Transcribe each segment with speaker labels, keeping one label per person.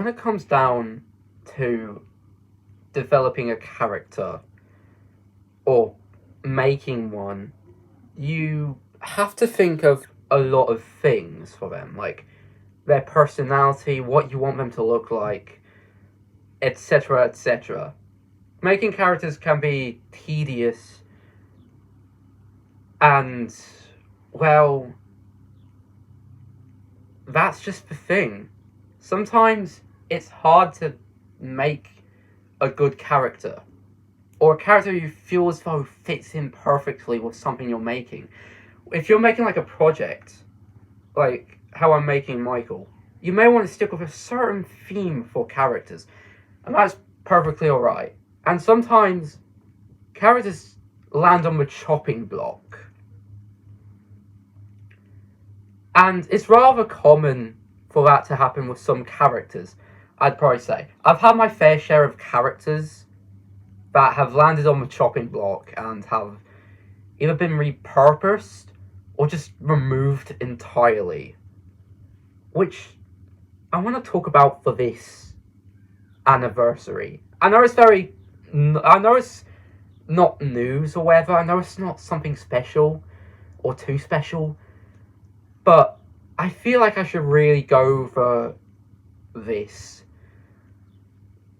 Speaker 1: when it comes down to developing a character or making one, you have to think of a lot of things for them, like their personality, what you want them to look like, etc., etc. Making characters can be tedious and, well, that's just the thing. Sometimes it's hard to make a good character, or a character you feel as though fits in perfectly with something you're making. If you're making like a project, like how I'm making Michael, you may want to stick with a certain theme for characters, and that's perfectly alright. And sometimes characters land on the chopping block. And it's rather common for that to happen with some characters, I'd probably say. I've had my fair share of characters that have landed on the chopping block and have either been repurposed or just removed entirely. Which I want to talk about for this anniversary. I know it's not news or whatever. I know it's not something special or too special. But I feel like I should really go for this.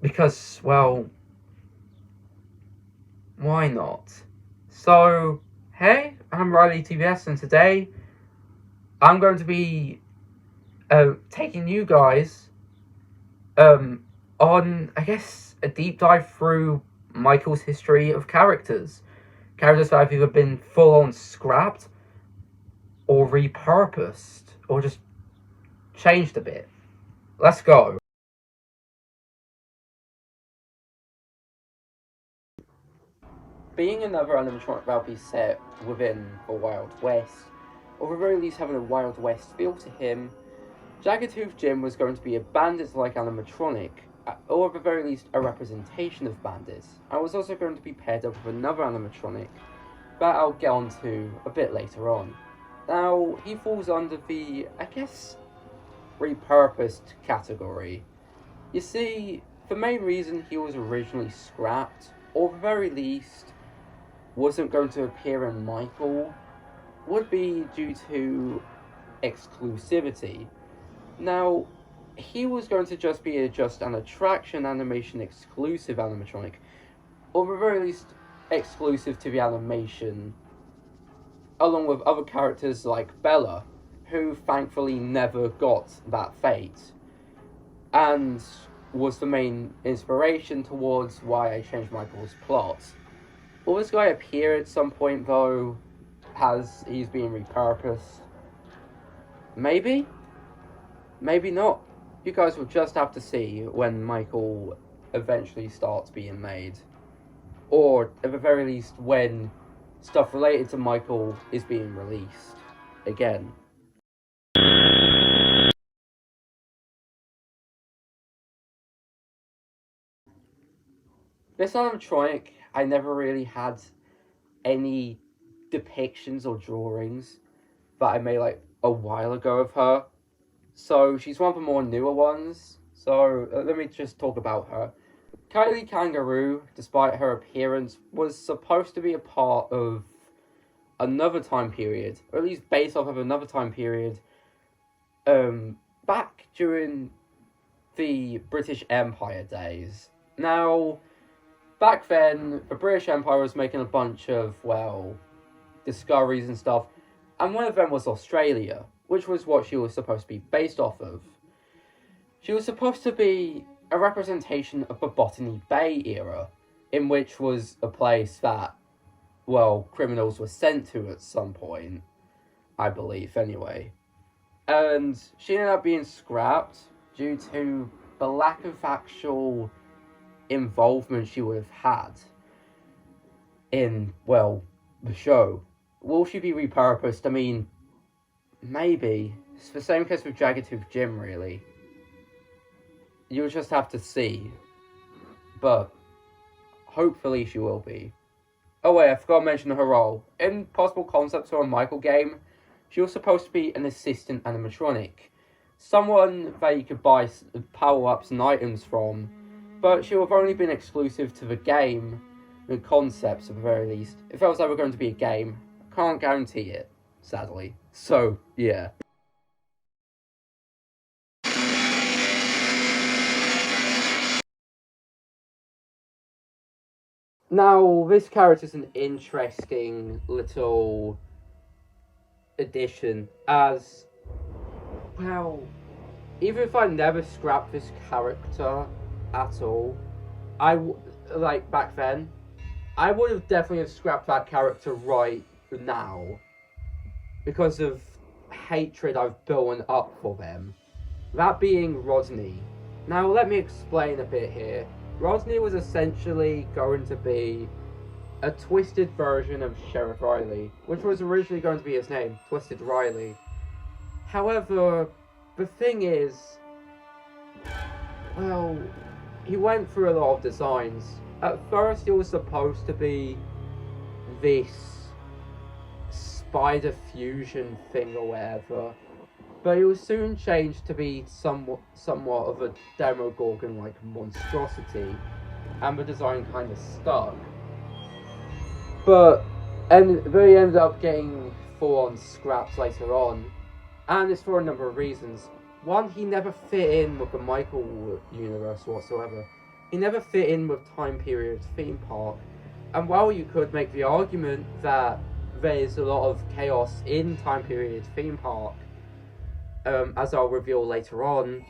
Speaker 1: Because, well, why not? So, hey, I'm Riley TVS, and today I'm going to be taking you guys on, I guess, a deep dive through Michael's history of characters. Characters that have either been full-on scrapped or repurposed, or just changed a bit. Let's go. Being another animatronic that will be set within the Wild West, or at the very least having a Wild West feel to him, Jagged-Tooth Jim was going to be a Bandit-like animatronic, or at the very least a representation of Bandit, and was also going to be paired up with another animatronic that I'll get onto a bit later on. Now, he falls under the, I guess, repurposed category. You see, the main reason he was originally scrapped, or at the very least, wasn't going to appear in Michael, would be due to exclusivity. Now, he was going to just be just an attraction animation exclusive animatronic, or at the very least, exclusive to the animation, along with other characters like Bella, who thankfully never got that fate, and was the main inspiration towards why I changed Michael's plot. Will this guy appear at some point, though, as he's being repurposed? Maybe? Maybe not. You guys will just have to see when Michael eventually starts being made. Or, at the very least, when stuff related to Michael is being released again. This animatronic, I never really had any depictions or drawings that I made like a while ago of her. So she's one of the more newer ones. So let me just talk about her. Kylie Kangaroo, despite her appearance, was supposed to be a part of another time period, or at least based off of another time period, back during the British Empire days. Now, back then, the British Empire was making a bunch of, well, discoveries and stuff, and one of them was Australia, which was what she was supposed to be based off of. She was supposed to be a representation of the Botany Bay era, in which was a place that, well, criminals were sent to at some point, I believe, anyway. And she ended up being scrapped due to the lack of actual involvement she would have had in, well, the show. Will she be repurposed? I mean, maybe. It's the same case with Jagged-Tooth Jim, really. You'll just have to see. But hopefully she will be. Oh wait, I forgot to mention her role. In possible concepts for a Michael game, she was supposed to be an assistant animatronic. someone that you could buy power-ups and items from, but she would have only been exclusive to the game, the concepts at the very least. If it was ever going to be a game, I can't guarantee it, sadly. So, yeah. Now, this character's an interesting little addition, as, well, even if I never scrapped this character at all, back then, I would have definitely scrapped that character right now, because of hatred I've built up for them. That being Rodney. Now, let me explain a bit here. Rodney was essentially going to be a twisted version of Sheriff Riley, which was originally going to be his name, Twisted Riley. However, the thing is, well, he went through a lot of designs. At first, it was supposed to be this spider fusion thing or whatever, but it was soon changed to be somewhat of a Demogorgon-like monstrosity, and the design kind of stuck. But they ended up getting full-on scraps later on, and it's for a number of reasons. One, he never fit in with the Michael universe whatsoever. He never fit in with Time Period theme park, and while you could make the argument that there's a lot of chaos in Time Period theme park, as I'll reveal later on,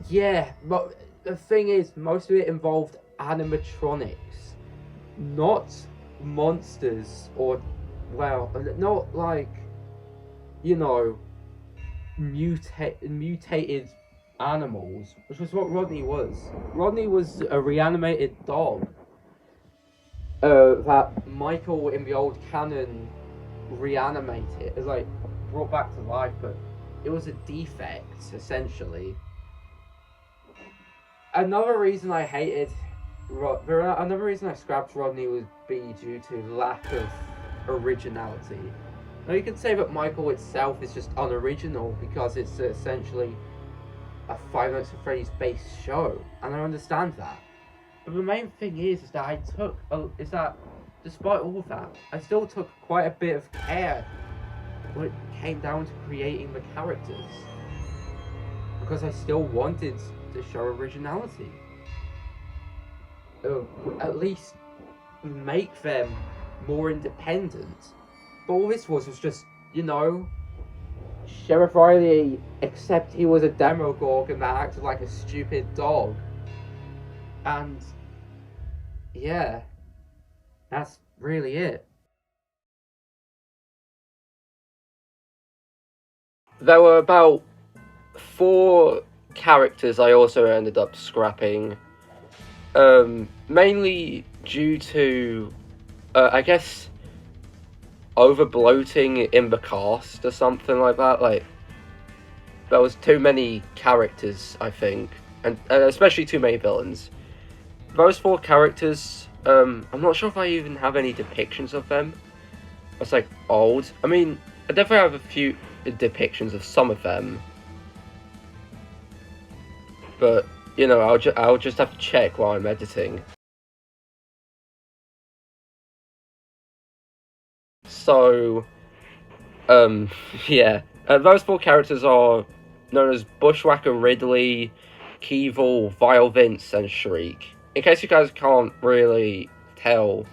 Speaker 1: yeah, but the thing is, most of it involved animatronics, not monsters, or, well, not like, you know, mutated animals, which was what Rodney was. Rodney was a reanimated dog that Michael in the old canon reanimated. It's like brought back to life, but it was a defect essentially. Another reason I scrapped Rodney would be due to lack of originality. Now you could say that Michael itself is just unoriginal because it's essentially a Five Nights at Freddy's based show, and I understand that. But the main thing is that despite all of that, I still took quite a bit of care when it came down to creating the characters, because I still wanted to show originality. At least make them more independent. But all this was just, you know, Sheriff Riley, except he was a Demogorgon that acted like a stupid dog. And yeah, that's really it. There were about 4 characters I also ended up scrapping, mainly due to, I guess, over bloating in the cast or something like that. Like, there was too many characters, I think, and especially too many villains. Those 4 characters, I'm not sure if I even have any depictions of them. It's like old. I mean, I definitely have a few depictions of some of them, but you know, I'll just have to check while I'm editing. So, yeah, those 4 characters are known as Bushwhacker Ridley, Keevil, Vile Vince, and Shriek. In case you guys can't really tell,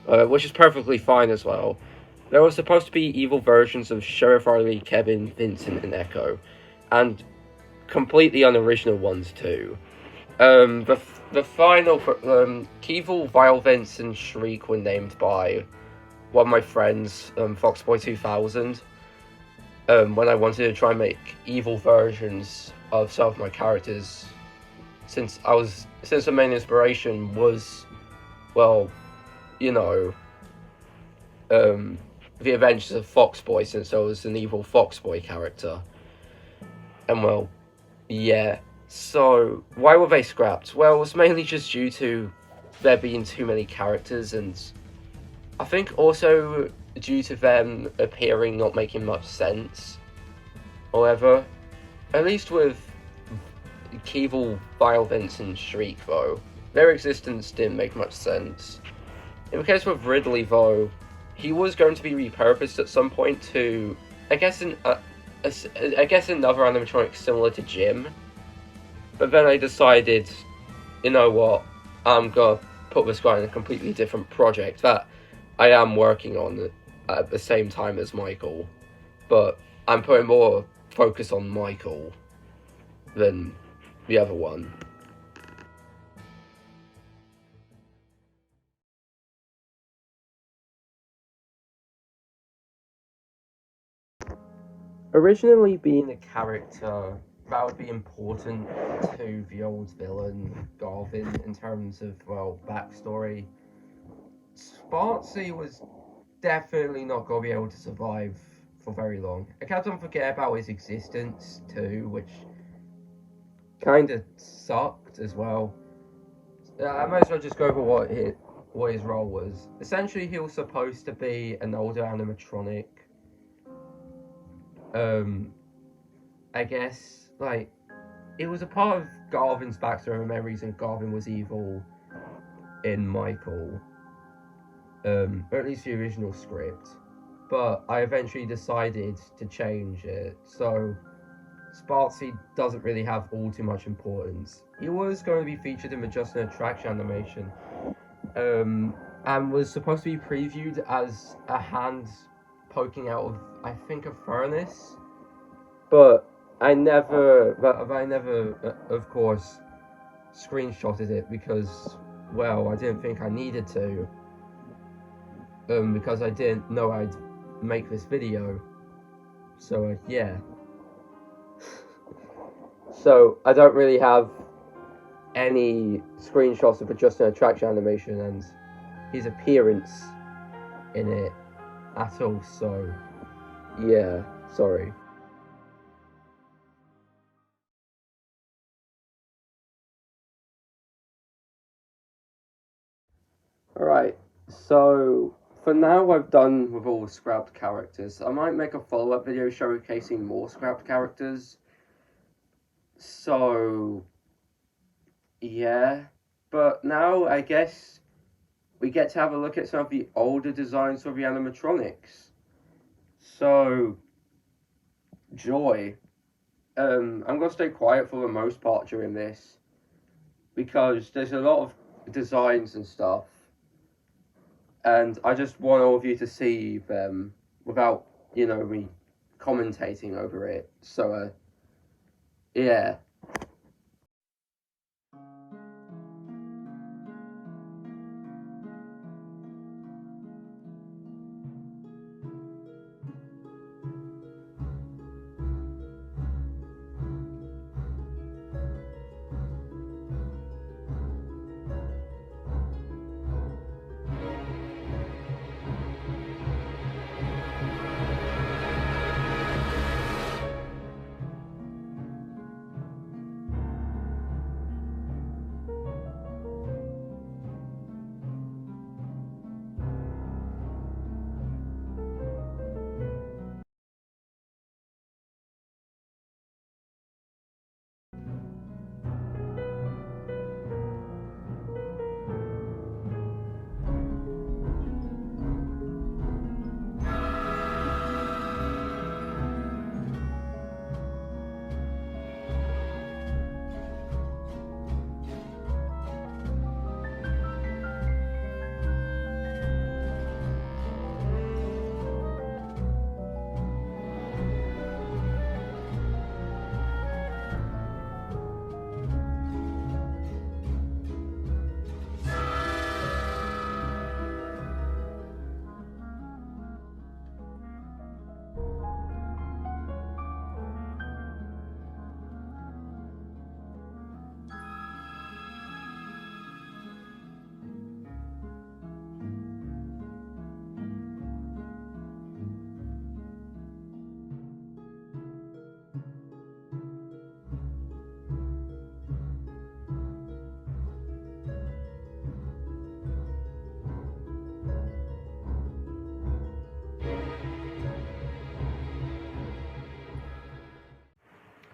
Speaker 1: which is perfectly fine as well, there were supposed to be evil versions of Sheriff Riley, Kevin, Vincent, and Echo, and completely unoriginal ones too. The final Keevil, Vile Vince, and Shriek were named by one of my friends, Foxboy2000, when I wanted to try and make evil versions of some of my characters, since the main inspiration was, well, you know, the Adventures of Foxboy, since I was an evil Foxboy character. And well, yeah. So, why were they scrapped? Well, it was mainly just due to there being too many characters, and I think also due to them appearing not making much sense. However, at least with Keevil, Vile, Vincent, Shriek, though, their existence didn't make much sense. In the case with Ridley, though, he was going to be repurposed at some point to, I guess another animatronic similar to Jim. But then I decided, you know what, I'm gonna put this guy in a completely different project that I am working on at the same time as Michael. But I'm putting more focus on Michael than the other one. Originally being a character that would be important to the old villain, Garvin, in terms of, well, backstory, Spartsy was definitely not going to be able to survive for very long. I can't forget about his existence too, which kind of sucked as well. I might as well just go over what his role was. Essentially, he was supposed to be an older animatronic. I guess, like, it was a part of Garvin's backstory and memories, and Garvin was evil in Michael. Or at least the original script. But I eventually decided to change it, so Spartsy doesn't really have all too much importance. He was going to be featured in the Just an Attraction animation, and was supposed to be previewed as a hand poking out of, I think, a furnace. But I never, of course, screenshotted it because, well, I didn't think I needed to. Because I didn't know I'd make this video. So, yeah. So, I don't really have any screenshots of the Just an Attraction animation and his appearance in it at all, so, yeah, sorry. Alright, so for now I've done with all scrapped characters. I might make a follow-up video showcasing more scrapped characters. So, yeah. But now I guess we get to have a look at some of the older designs of the animatronics. So, Joy. I'm going to stay quiet for the most part during this, because there's a lot of designs and stuff, and I just want all of you to see them without, me commentating over it. So, yeah.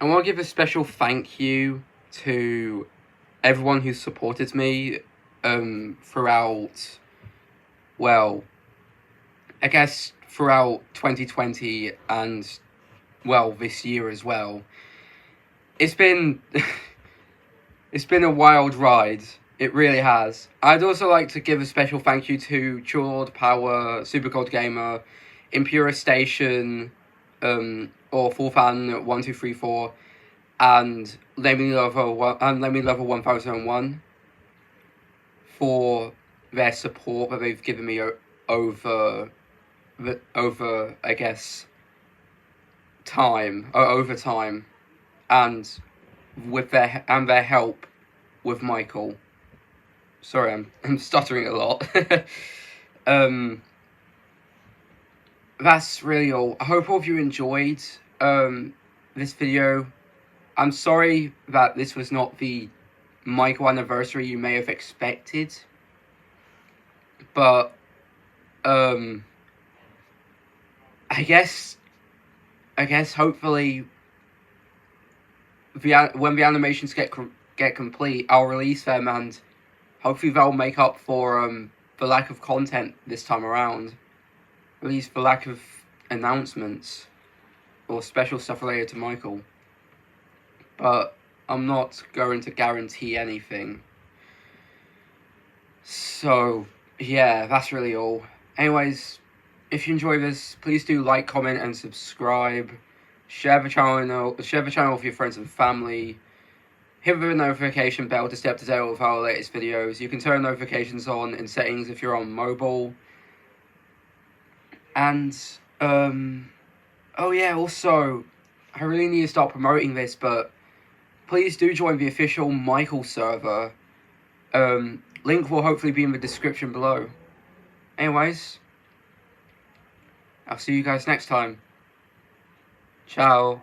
Speaker 1: I want to give a special thank you to everyone who supported me throughout, well, I guess throughout 2020 and, well, this year as well. It's been it's been a wild ride. It really has. I'd also like to give a special thank you to Chord Power, Super Cold Gamer, Impura Station, or Full Fan 1234, and Lemmy Lover 1001 for their support that they've given me over I guess over time, and with their help with Michael. Sorry, I'm stuttering a lot. That's really all. I hope all of you enjoyed this video. I'm sorry that this was not the Michael anniversary you may have expected, but I guess hopefully when the animations get complete, I'll release them, and hopefully they'll make up for the lack of content this time around. At least the lack of announcements or special stuff related to Michael. But I'm not going to guarantee anything. So, yeah, that's really all. Anyways, if you enjoy this, please do like, comment, and subscribe. Share the channel with your friends and family. Hit the notification bell to stay up to date with our latest videos. You can turn notifications on in settings if you're on mobile. And, oh yeah, also, I really need to start promoting this, but please do join the official Michael server. Link will hopefully be in the description below. Anyways, I'll see you guys next time. Ciao.